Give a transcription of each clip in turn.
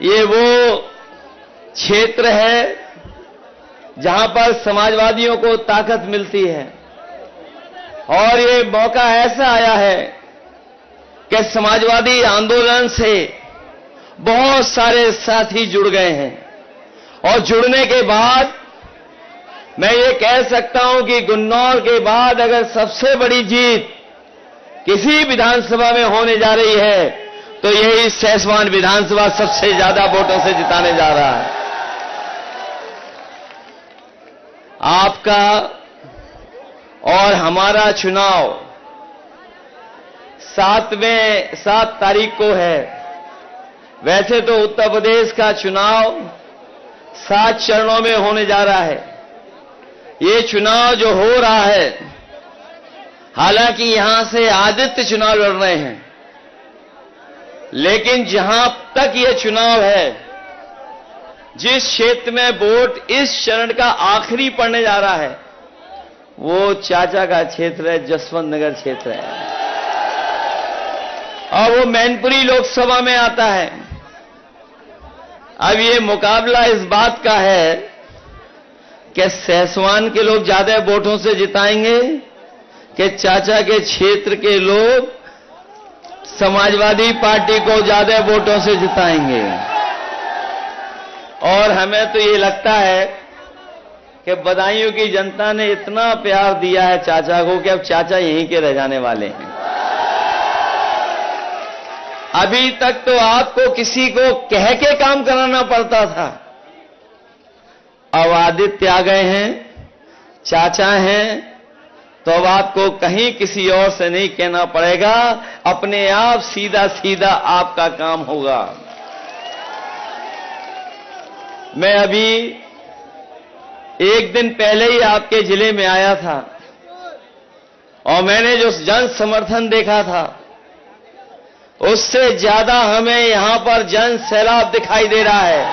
ये वो क्षेत्र है जहां पर समाजवादियों को ताकत मिलती है और ये मौका ऐसा आया है कि समाजवादी आंदोलन से बहुत सारे साथी जुड़ गए हैं और जुड़ने के बाद मैं ये कह सकता हूं कि गुन्नौर के बाद अगर सबसे बड़ी जीत किसी विधानसभा में होने जा रही है तो यही सैसवान विधानसभा सबसे ज्यादा वोटों से जिताने जा रहा है। आपका और हमारा चुनाव 7 तारीख को है। वैसे तो उत्तर प्रदेश का चुनाव 7 चरणों में होने जा रहा है। ये चुनाव जो हो रहा है, हालांकि यहां से आदित्य चुनाव लड़ रहे हैं, लेकिन जहां तक ये चुनाव है, जिस क्षेत्र में वोट इस चरण का आखिरी पड़ने जा रहा है, वो चाचा का क्षेत्र है, जसवंत नगर क्षेत्र है और वो मैनपुरी लोकसभा में आता है। अब ये मुकाबला इस बात का है कि सैसवान के लोग ज्यादा वोटों से जिताएंगे कि चाचा के क्षेत्र के लोग समाजवादी पार्टी को ज्यादा वोटों से जिताएंगे। और हमें तो ये लगता है कि बदायूं की जनता ने इतना प्यार दिया है चाचा को कि अब चाचा यहीं के रह जाने वाले हैं। अभी तक तो आपको किसी को कह के काम कराना पड़ता था, अब आदित्य आ गए हैं, चाचा हैं, तो अब आपको कहीं किसी और से नहीं कहना पड़ेगा, अपने आप सीधा सीधा आपका काम होगा। मैं अभी 1 दिन पहले ही आपके जिले में आया था और मैंने जो जन समर्थन देखा था, उससे ज्यादा हमें यहां पर जन सैलाब दिखाई दे रहा है।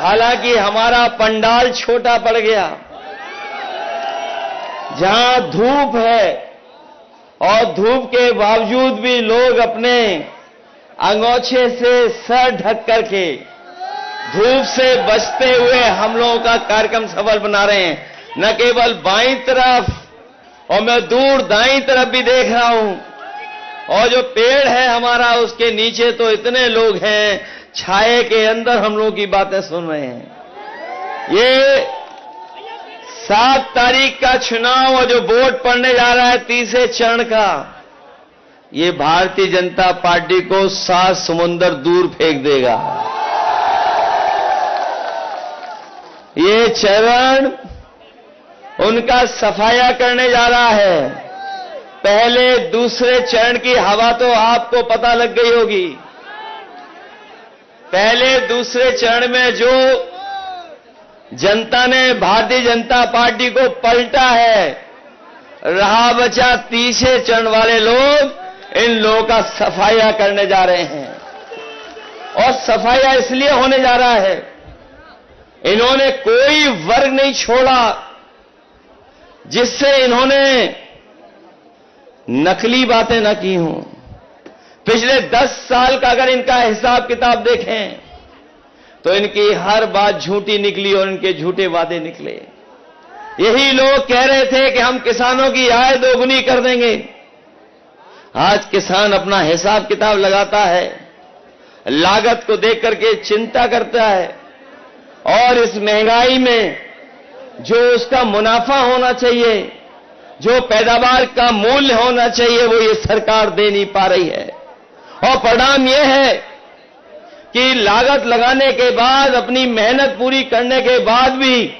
हालांकि हमारा पंडाल छोटा पड़ गया, जहां धूप है और धूप के बावजूद भी लोग अपने अंगोछे से सर ढक करके धूप से बचते हुए हम लोगों का कार्यक्रम सफल बना रहे हैं। न केवल बाईं तरफ और मैं दूर दाईं तरफ भी देख रहा हूं, और जो पेड़ है हमारा उसके नीचे तो इतने लोग हैं, छाए के अंदर हम लोगों की बातें सुन रहे हैं। ये 7 तारीख का चुनाव और जो वोट पड़ने जा रहा है तीसरे चरण का, ये भारतीय जनता पार्टी को 7 समुंदर दूर फेंक देगा। ये चरण उनका सफाया करने जा रहा है। पहले दूसरे चरण की हवा तो आपको पता लग गई होगी। पहले दूसरे चरण में जो जनता ने भारतीय जनता पार्टी को पलटा है, रहा बचा तीसरे चरण वाले लोग इन लोगों का सफाया करने जा रहे हैं। और सफाया इसलिए होने जा रहा है, इन्होंने कोई वर्ग नहीं छोड़ा जिससे इन्होंने नकली बातें न की हों। पिछले 10 साल का अगर इनका हिसाब किताब देखें तो इनकी हर बात झूठी निकली और इनके झूठे वादे निकले। यही लोग कह रहे थे कि हम किसानों की आय दोगुनी कर देंगे। आज किसान अपना हिसाब किताब लगाता है, लागत को देख करके चिंता करता है और इस महंगाई में जो उसका मुनाफा होना चाहिए, जो पैदावार का मूल्य होना चाहिए, वो ये सरकार दे नहीं पा रही है। और परिणाम यह है कि लागत लगाने के बाद, अपनी मेहनत पूरी करने के बाद भी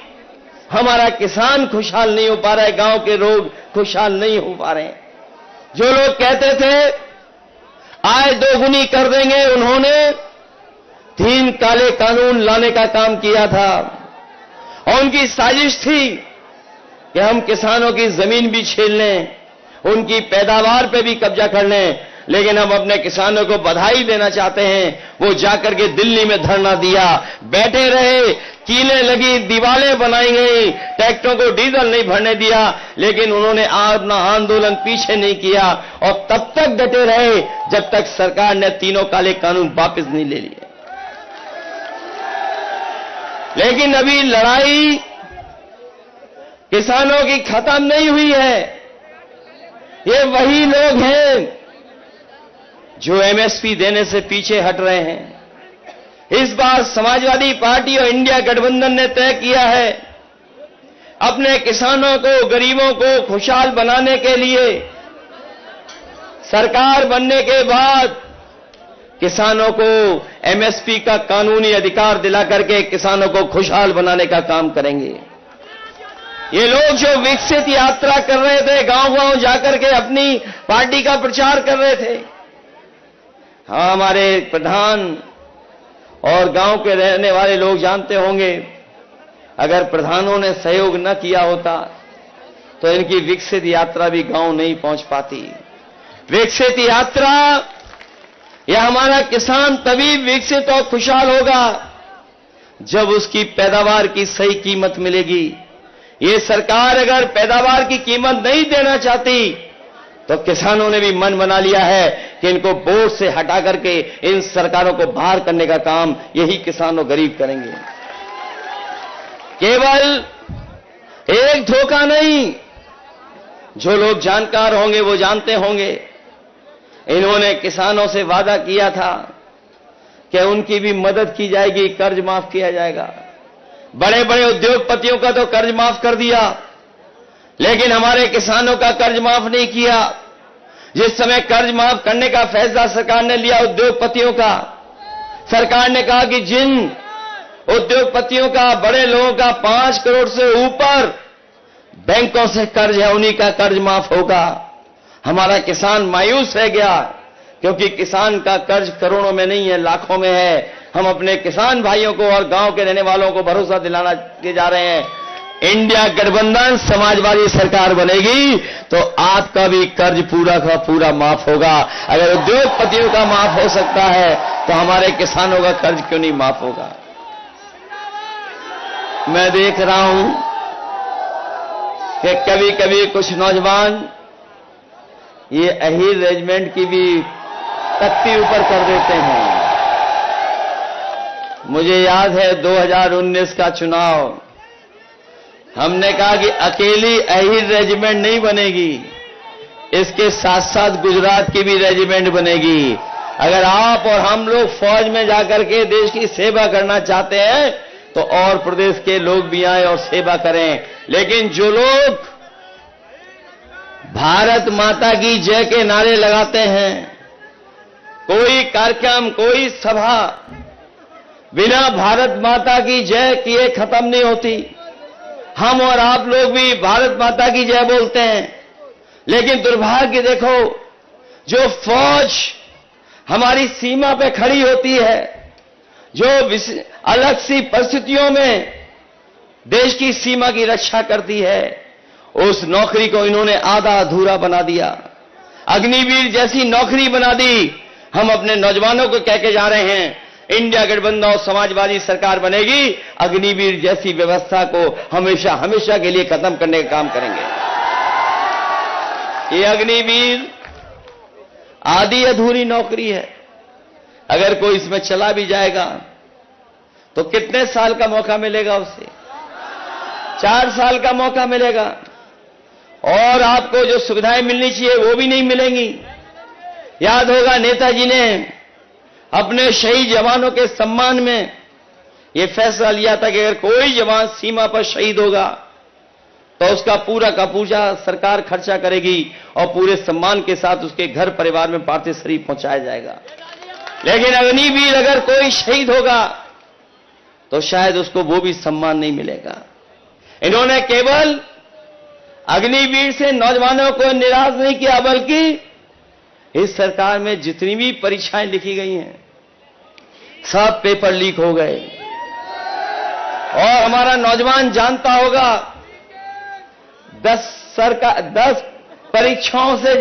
हमारा किसान खुशहाल नहीं हो पा रहा है, गांव के लोग खुशहाल नहीं हो पा रहे हैं। जो लोग कहते थे आय दोगुनी कर देंगे, उन्होंने 3 काले कानून लाने का काम किया था और उनकी साजिश थी कि हम किसानों की जमीन भी छीन लें, उनकी पैदावार पे भी कब्जा कर लें। लेकिन हम अपने किसानों को बधाई देना चाहते हैं, वो जाकर के दिल्ली में धरना दिया, बैठे रहे, कीलें लगी, दीवारें बनाई गई, ट्रैक्टरों को डीजल नहीं भरने दिया, लेकिन उन्होंने अपना आंदोलन पीछे नहीं किया और तब तक डटे रहे जब तक सरकार ने 3 काले कानून वापस नहीं ले लिए। लेकिन अभी लड़ाई किसानों की खत्म नहीं हुई है। ये वही लोग हैं जो एमएसपी देने से पीछे हट रहे हैं। इस बार समाजवादी पार्टी और इंडिया गठबंधन ने तय किया है अपने किसानों को, गरीबों को खुशहाल बनाने के लिए सरकार बनने के बाद किसानों को एमएसपी का कानूनी अधिकार दिला करके किसानों को खुशहाल बनाने का काम करेंगे। ये लोग जो विकसित यात्रा कर रहे थे, गांव-गांव जाकर के अपनी पार्टी का प्रचार कर रहे थे, हाँ, हमारे प्रधान और गांव के रहने वाले लोग जानते होंगे, अगर प्रधानों ने सहयोग न किया होता तो इनकी विकसित यात्रा भी गांव नहीं पहुंच पाती। विकसित यात्रा, यह हमारा किसान तभी विकसित और खुशहाल होगा जब उसकी पैदावार की सही कीमत मिलेगी। ये सरकार अगर पैदावार की कीमत नहीं देना चाहती तो किसानों ने भी मन बना लिया है कि इनको बोर्ड से हटा करके इन सरकारों को बाहर करने का काम यही किसान और गरीब करेंगे। केवल एक धोखा नहीं, जो लोग जानकार होंगे वो जानते होंगे, इन्होंने किसानों से वादा किया था कि उनकी भी मदद की जाएगी, कर्ज माफ किया जाएगा। बड़े बड़े उद्योगपतियों का तो कर्ज माफ कर दिया, लेकिन हमारे किसानों का कर्ज माफ नहीं किया। जिस समय कर्ज माफ करने का फैसला सरकार ने लिया उद्योगपतियों का, सरकार ने कहा कि जिन उद्योगपतियों का, बड़े लोगों का 5 करोड़ से ऊपर बैंकों से कर्ज है, उन्हीं का कर्ज माफ होगा। हमारा किसान मायूस रह गया, क्योंकि किसान का कर्ज करोड़ों में नहीं है, लाखों में है। हम अपने किसान भाइयों को और गांव के रहने वालों को भरोसा दिलाना के जा रहे हैं, इंडिया गठबंधन समाजवादी सरकार बनेगी तो आपका भी कर्ज पूरा का पूरा माफ होगा। अगर उद्योगपतियों का माफ हो सकता है तो हमारे किसानों का कर्ज क्यों नहीं माफ होगा। मैं देख रहा हूं कि कभी कभी कुछ नौजवान ये अहीर रेजिमेंट की भी तख्ती ऊपर कर देते हैं। मुझे याद है 2019 का चुनाव, हमने कहा कि अकेली अहीर रेजिमेंट नहीं बनेगी, इसके साथ साथ गुजरात की भी रेजिमेंट बनेगी। अगर आप और हम लोग फौज में जाकर के देश की सेवा करना चाहते हैं तो और प्रदेश के लोग भी आए और सेवा करें। लेकिन जो लोग भारत माता की जय के नारे लगाते हैं, कोई कार्यक्रम, कोई सभा बिना भारत माता की जय किए खत्म नहीं होती। हम और आप लोग भी भारत माता की जय बोलते हैं, लेकिन दुर्भाग्य देखो, जो फौज हमारी सीमा पे खड़ी होती है, जो अलग सी परिस्थितियों में देश की सीमा की रक्षा करती है, उस नौकरी को इन्होंने आधा अधूरा बना दिया। अग्निवीर जैसी नौकरी बना दी। हम अपने नौजवानों को कह के जा रहे हैं, इंडिया गठबंधन और समाजवादी सरकार बनेगी, अग्निवीर जैसी व्यवस्था को हमेशा हमेशा के लिए खत्म करने का काम करेंगे। ये अग्निवीर आधी अधूरी नौकरी है। अगर कोई इसमें चला भी जाएगा तो कितने साल का मौका मिलेगा उसे? 4 साल का मौका मिलेगा, और आपको जो सुविधाएं मिलनी चाहिए वो भी नहीं मिलेंगी। याद होगा नेताजी ने अपने शहीद जवानों के सम्मान में यह फैसला लिया था कि अगर कोई जवान सीमा पर शहीद होगा तो उसका पूरा का पूरा सरकार खर्चा करेगी और पूरे सम्मान के साथ उसके घर परिवार में पार्थिव शरीर पहुंचाया जाएगा। लेकिन अग्निवीर अगर कोई शहीद होगा तो शायद उसको वो भी सम्मान नहीं मिलेगा। इन्होंने केवल अग्निवीर से नौजवानों को निराश नहीं किया, बल्कि इस सरकार में जितनी भी परीक्षाएं लिखी गई हैं सब पेपर लीक हो गए। और हमारा नौजवान जानता होगा 10 परीक्षाओं से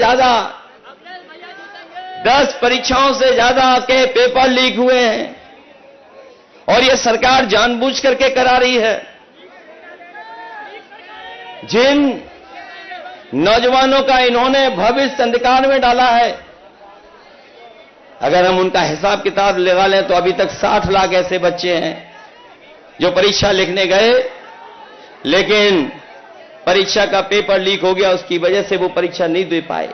ज्यादा के पेपर लीक हुए हैं, और यह सरकार जानबूझ करके करा रही है। जिन नौजवानों का इन्होंने भविष्य अंधकार में डाला है, अगर हम उनका हिसाब किताब लगा लें तो अभी तक 60 लाख ऐसे बच्चे हैं जो परीक्षा लिखने गए, लेकिन परीक्षा का पेपर लीक हो गया, उसकी वजह से वो परीक्षा नहीं दे पाए।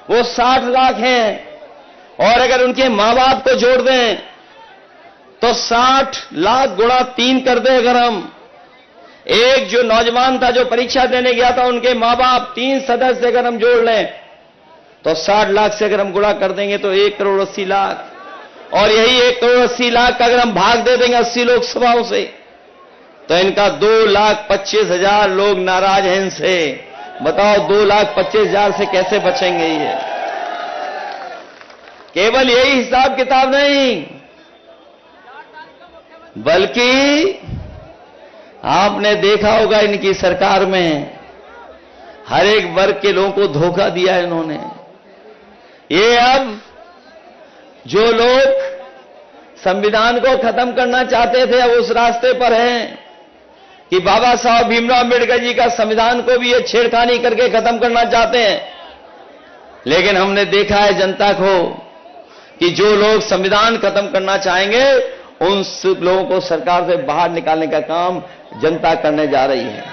वो 60 लाख हैं, और अगर उनके मां बाप को जोड़ दें तो 60 लाख गुणा 3 कर दें। अगर हम एक जो नौजवान था जो परीक्षा देने गया था, उनके मां बाप 3 सदस्य अगर हम जोड़ लें तो 60 लाख से अगर हम गुणा कर देंगे तो 1 करोड़ 80 लाख, और यही 1 करोड़ 80 लाख का अगर हम भाग दे देंगे 80 लोकसभाओं से, तो इनका 2,25,000 लोग नाराज हैं इनसे। बताओ 2,25,000 से कैसे बचेंगे? ये केवल यही हिसाब किताब नहीं, बल्कि आपने देखा होगा इनकी सरकार में हर एक वर्ग के लोगों को धोखा दिया है इन्होंने। ये अब जो लोग संविधान को खत्म करना चाहते थे, अब उस रास्ते पर हैं कि बाबा साहब भीमराव अम्बेडकर जी का संविधान को भी ये छेड़खानी करके खत्म करना चाहते हैं। लेकिन हमने देखा है जनता को कि जो लोग संविधान खत्म करना चाहेंगे, उन लोगों को सरकार से बाहर निकालने का काम जनता करने जा रही है।